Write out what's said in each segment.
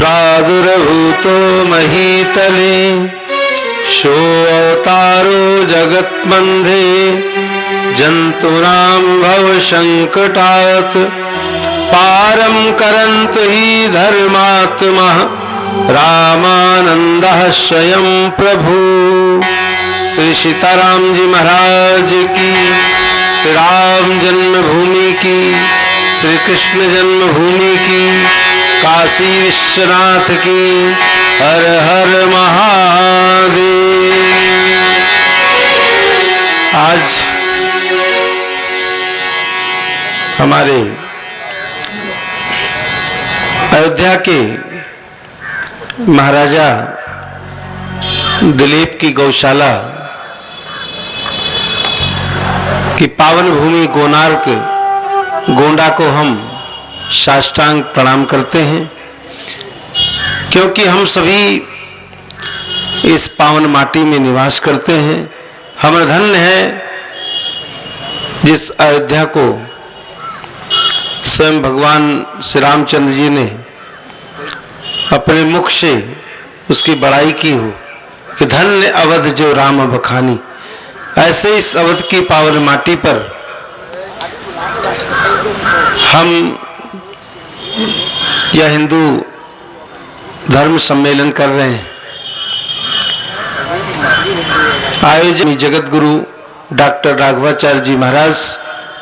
प्रादुर्भूतो महीतले सोऽवतारो जगत्बन्धे जन्तूनां भवसंकटात् पारं करन्त हि धर्मात्मः रामानन्दः स्वयं प्रभु। श्री सीताराम जी महाराज की, श्री राम जन्मभूमि की, श्री कृष्ण जन्मभूमि की, काशी विश्वनाथ की, हर हर महादेव। आज हमारे अयोध्या के महाराजा दिलीप की गौशाला की पावन भूमि कोणार्क गोंडा को हम साष्टांग प्रणाम करते हैं, क्योंकि हम सभी इस पावन माटी में निवास करते हैं। हम धन्य है जिस अयोध्या को स्वयं भगवान श्री रामचंद्र जी ने अपने मुख से उसकी बड़ाई की हो कि धन्य अवध जो राम बखानी। ऐसे इस अवध की पावन माटी पर हम यह हिंदू धर्म सम्मेलन कर रहे हैं। आयोजन जगत गुरु डॉक्टर राघवाचार्य जी महाराज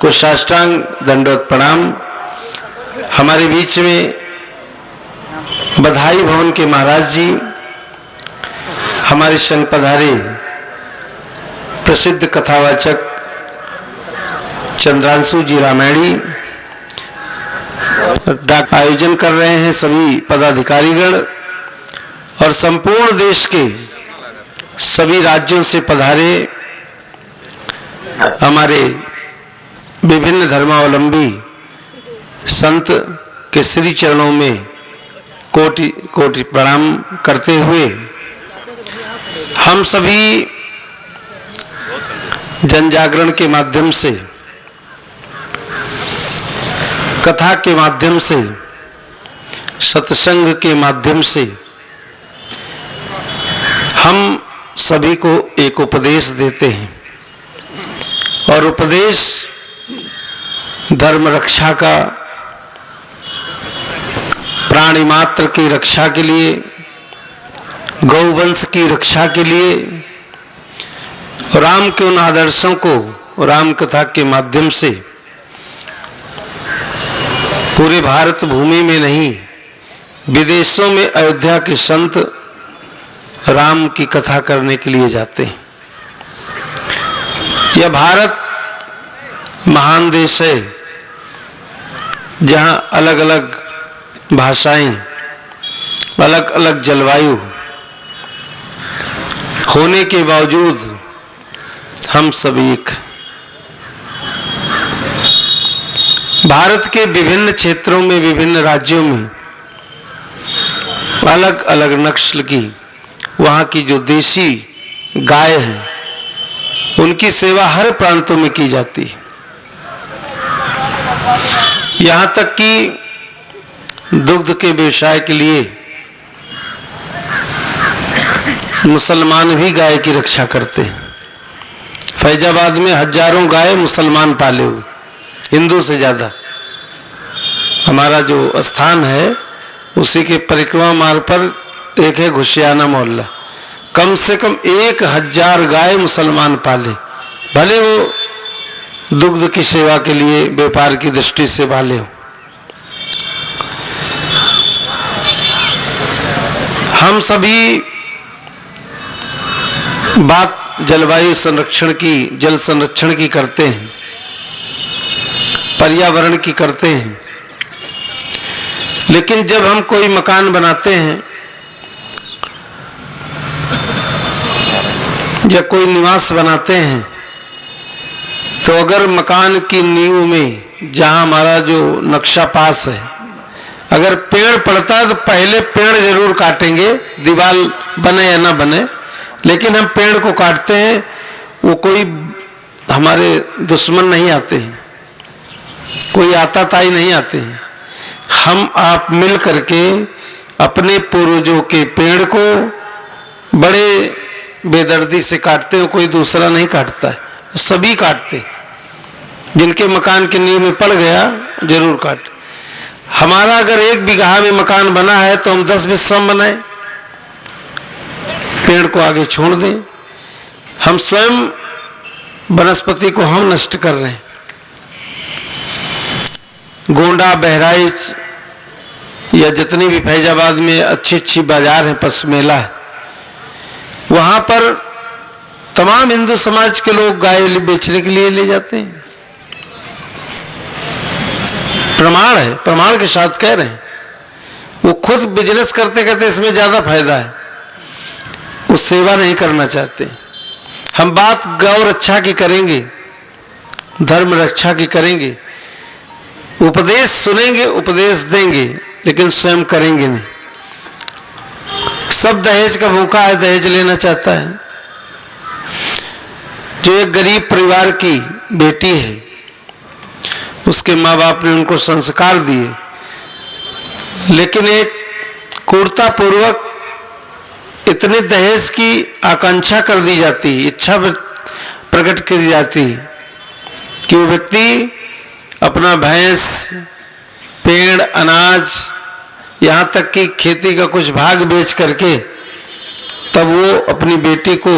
को साष्टांग दंडवत प्रणाम। हमारे बीच में बधाई भवन के महाराज जी, हमारे संग पधारे प्रसिद्ध कथावाचक चंद्रांशु जी रामायणी, आयोजन कर रहे हैं सभी पदाधिकारीगण और संपूर्ण देश के सभी राज्यों से पधारे हमारे विभिन्न धर्मावलंबी संत के श्री चरणों में कोटि कोटि प्रणाम करते हुए हम सभी जन जागरण के माध्यम से, कथा के माध्यम से, सत्संग के माध्यम से हम सभी को एक उपदेश देते हैं और उपदेश धर्म रक्षा का, प्राणी मात्र की रक्षा के लिए, गौवंश की रक्षा के लिए, राम के उन आदर्शों को राम कथा के माध्यम से पूरे भारत भूमि में नहीं विदेशों में अयोध्या के संत राम की कथा करने के लिए जाते हैं। यह भारत महान देश है जहां अलग अलग भाषाएं, अलग अलग जलवायु होने के बावजूद हम सभी एक। भारत के विभिन्न क्षेत्रों में, विभिन्न राज्यों में अलग अलग नस्ल की, वहाँ की जो देसी गाय है उनकी सेवा हर प्रांतों में की जाती है। यहाँ तक कि दुग्ध के व्यवसाय के लिए मुसलमान भी गाय की रक्षा करते हैं। फैजाबाद में हजारों गाय मुसलमान पाले हुए, हिंदू से ज्यादा। हमारा जो स्थान है उसी के परिक्रमा मार्ग पर एक है घुशियाना मोहल्ला, कम से कम 1000 गाय मुसलमान पाले, भले वो दुग्ध की सेवा के लिए व्यापार की दृष्टि से पाले हो। हम सभी बात जलवायु संरक्षण की, जल संरक्षण की करते हैं, पर्यावरण की करते हैं, लेकिन जब हम कोई मकान बनाते हैं या कोई निवास बनाते हैं तो अगर मकान की नींव में जहां हमारा जो नक्शा पास है अगर पेड़ पड़ता है तो पहले पेड़ जरूर काटेंगे, दीवार बने या ना बने, लेकिन हम पेड़ को काटते हैं। वो कोई हमारे दुश्मन नहीं आते हैं, कोई आताताई नहीं आते हैं। हम आप मिल करके अपने पूर्वजों के पेड़ को बड़े बेदर्दी से काटते हो, कोई दूसरा नहीं काटता है, सभी काटते। जिनके मकान की नींव में पड़ गया जरूर काट। हमारा अगर 1 बीघा में मकान बना है तो हम 10 विश्राम बनाए, पेड़ को आगे छोड़ दें। हम स्वयं वनस्पति को हम नष्ट कर रहे हैं। गोंडा, बहराइच या जितनी भी फैजाबाद में अच्छी अच्छी बाजार है, पशु मेला है, वहां पर तमाम हिंदू समाज के लोग गाय बेचने के लिए ले जाते हैं। प्रमाण है, प्रमाण के साथ कह रहे हैं। वो खुद बिजनेस करते करते इसमें ज्यादा फायदा है, वो सेवा नहीं करना चाहते। हम बात गौ रक्षा की करेंगे, धर्म रक्षा की करेंगे, उपदेश सुनेंगे, उपदेश देंगे, लेकिन स्वयं करेंगे नहीं। सब दहेज का भूखा है, दहेज लेना चाहता है। जो एक गरीब परिवार की बेटी है, उसके माँ बाप ने उनको संस्कार दिए, लेकिन एक क्रूरता पूर्वक इतने दहेज की आकांक्षा कर दी जाती, इच्छा प्रकट की जाती कि वो व्यक्ति अपना भैंस, पेड़, अनाज, यहाँ तक कि खेती का कुछ भाग बेच करके तब वो अपनी बेटी को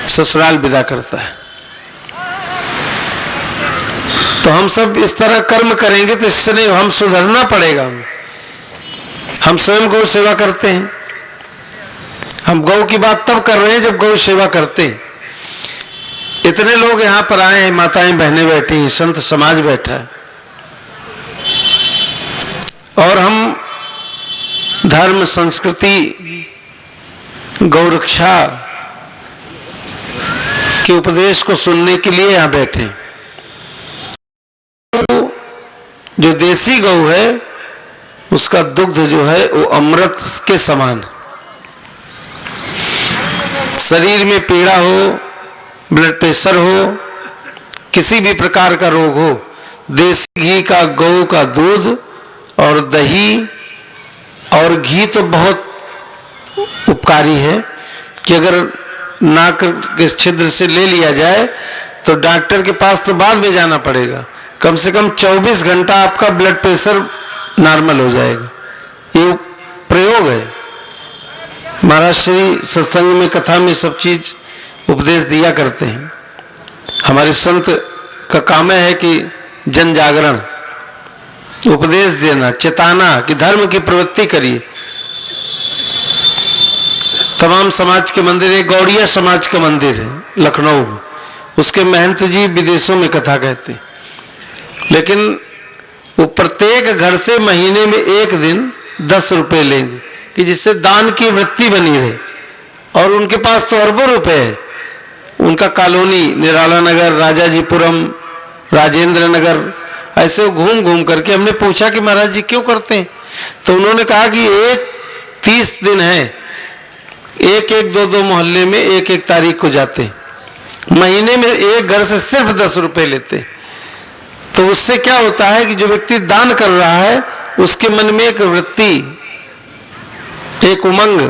ससुराल विदा करता है। तो हम सब इस तरह कर्म करेंगे तो इससे नहीं, हम सुधरना पड़ेगा। हम स्वयं गौ सेवा करते हैं। हम गौ की बात तब कर रहे हैं जब गौ सेवा करते हैं। इतने लोग यहां पर आए हैं, माताएं बहनें बैठी हैं, संत समाज बैठा है, और हम धर्म, संस्कृति, गौरक्षा के उपदेश को सुनने के लिए यहां बैठे हैं। जो देसी गौ है उसका दुग्ध जो है वो अमृत के समान। शरीर में पीड़ा हो, ब्लड प्रेशर हो, किसी भी प्रकार का रोग हो, देसी घी का, गौ का दूध और दही और घी तो बहुत उपकारी है कि अगर नाक के छिद्र से ले लिया जाए तो डॉक्टर के पास तो बाद में जाना पड़ेगा। कम से कम 24 घंटा आपका ब्लड प्रेशर नॉर्मल हो जाएगा। ये प्रयोग है। महाराज श्री सत्संग में, कथा में सब चीज उपदेश दिया करते हैं। हमारे संत का काम है कि जन जागरण, उपदेश देना, चेताना कि धर्म की प्रवृत्ति करिए। तमाम समाज के मंदिर, एक गौड़िया समाज का मंदिर है लखनऊ में, उसके महंत जी विदेशों में कथा कहते हैं, लेकिन वो प्रत्येक घर से महीने में 1 दिन 10 रुपए लेंगे कि जिससे दान की वृत्ति बनी रहे। और उनके पास तो अरबों रुपए है। उनका कॉलोनी निराला नगर, राजाजीपुरम, राजेंद्र नगर, ऐसे घूम घूम करके हमने पूछा कि महाराज जी क्यों करते हैं, तो उन्होंने कहा कि 30 दिन है, 1-1, 2-2 मोहल्ले में 1-1 तारीख को जाते हैं, महीने में एक घर से सिर्फ 10 रुपए लेते। तो उससे क्या होता है कि जो व्यक्ति दान कर रहा है उसके मन में एक वृत्ति, एक उमंग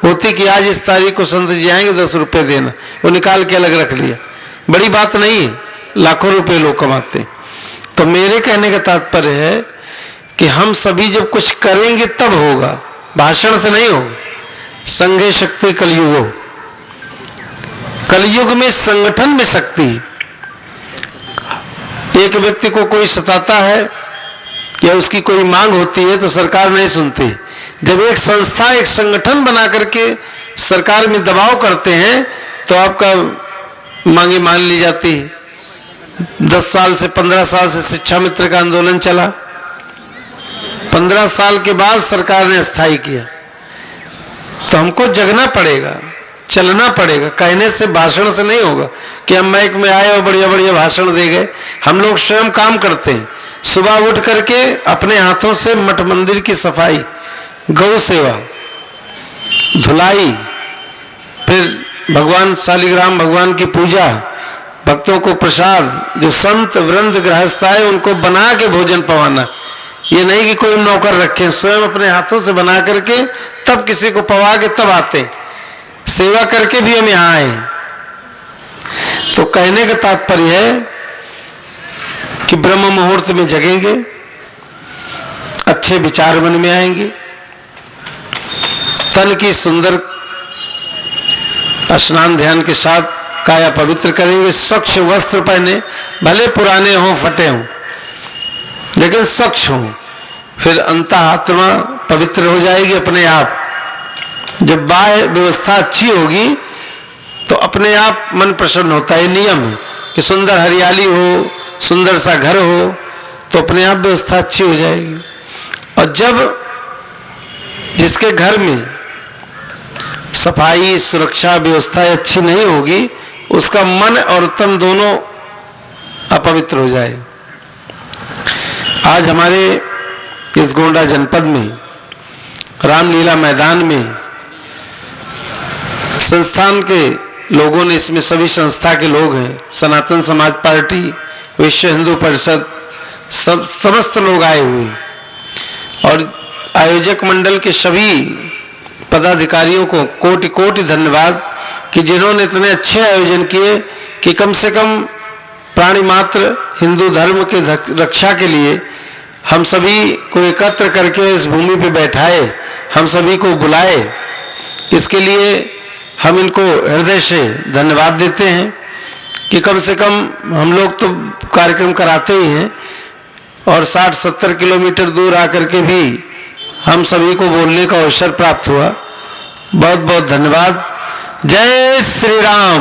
होती कि आज इस तारीख को संत जी आएंगे, 10 रुपए देना, वो निकाल के अलग रख लिया। बड़ी बात नहीं है, लाखों रुपए लोग कमाते। तो मेरे कहने का तात्पर्य है कि हम सभी जब कुछ करेंगे तब होगा, भाषण से नहीं होगा। संघे शक्ति कलयुग, कलयुग में संगठन में शक्ति। एक व्यक्ति को कोई सताता है या उसकी कोई मांग होती है तो सरकार नहीं सुनती। जब एक संस्था, एक संगठन बना करके सरकार में दबाव करते हैं तो आपका मांगे मान ली जाती है। 10 साल से 15 साल से शिक्षा मित्र का आंदोलन चला, 15 साल के बाद सरकार ने स्थायी किया। तो हमको जगना पड़ेगा, चलना पड़ेगा। कहने से, भाषण से नहीं होगा कि हम माइक में आए और बढ़िया बढ़िया भाषण दे गए। हम लोग स्वयं काम करते हैं। सुबह उठ करके अपने हाथों से मठ मंदिर की सफाई, गौ सेवा, धुलाई, फिर भगवान शालिग्राम भगवान की पूजा, भक्तों को प्रसाद, जो संत वृंद गृहस्थ आए उनको बना के भोजन पवाना, ये नहीं कि कोई नौकर रखे, स्वयं अपने हाथों से बना करके तब किसी को पवा के तब आते, सेवा करके भी हम यहाँ आए। तो कहने का तात्पर्य है कि ब्रह्म मुहूर्त में जगेंगे, अच्छे विचार मन में आएंगे, तन की सुंदर स्नान ध्यान के साथ काया पवित्र करेंगे, स्वच्छ वस्त्र पहने, भले पुराने हों फटे हों लेकिन स्वच्छ हों, फिर अंतःआत्मा पवित्र हो जाएगी अपने आप। जब बाह्य व्यवस्था अच्छी होगी तो अपने आप मन प्रसन्न होता है। नियम है कि सुंदर हरियाली हो, सुंदर सा घर हो तो अपने आप व्यवस्था अच्छी हो जाएगी। और जब जिसके घर में सफाई सुरक्षा व्यवस्था अच्छी नहीं होगी उसका मन और तन दोनों अपवित्र हो जाए। आज हमारे इस गोंडा जनपद में रामलीला मैदान में संस्थान के लोगों ने, इसमें सभी संस्था के लोग हैं, सनातन समाज पार्टी, विश्व हिंदू परिषद, समस्त लोग आए हुए और आयोजक मंडल के सभी पदाधिकारियों को कोटि कोटि धन्यवाद कि जिन्होंने इतने अच्छे आयोजन किए कि कम से कम प्राणी मात्र हिंदू धर्म के रक्षा के लिए हम सभी को एकत्र करके इस भूमि पे बैठाए, हम सभी को बुलाए। इसके लिए हम इनको हृदय से धन्यवाद देते हैं कि कम से कम हम लोग तो कार्यक्रम कराते ही हैं और 60-70 किलोमीटर दूर आकर के भी हम सभी को बोलने का अवसर प्राप्त हुआ। बहुत बहुत धन्यवाद। जय श्री राम,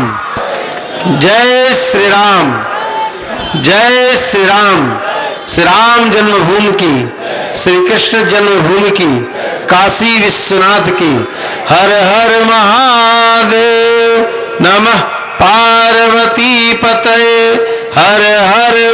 जय श्री राम, जय श्री राम। श्री राम जन्मभूमि की, श्री कृष्ण जन्मभूमि की, काशी विश्वनाथ की। हर हर महादेव, नमः पार्वती पतये, हर हर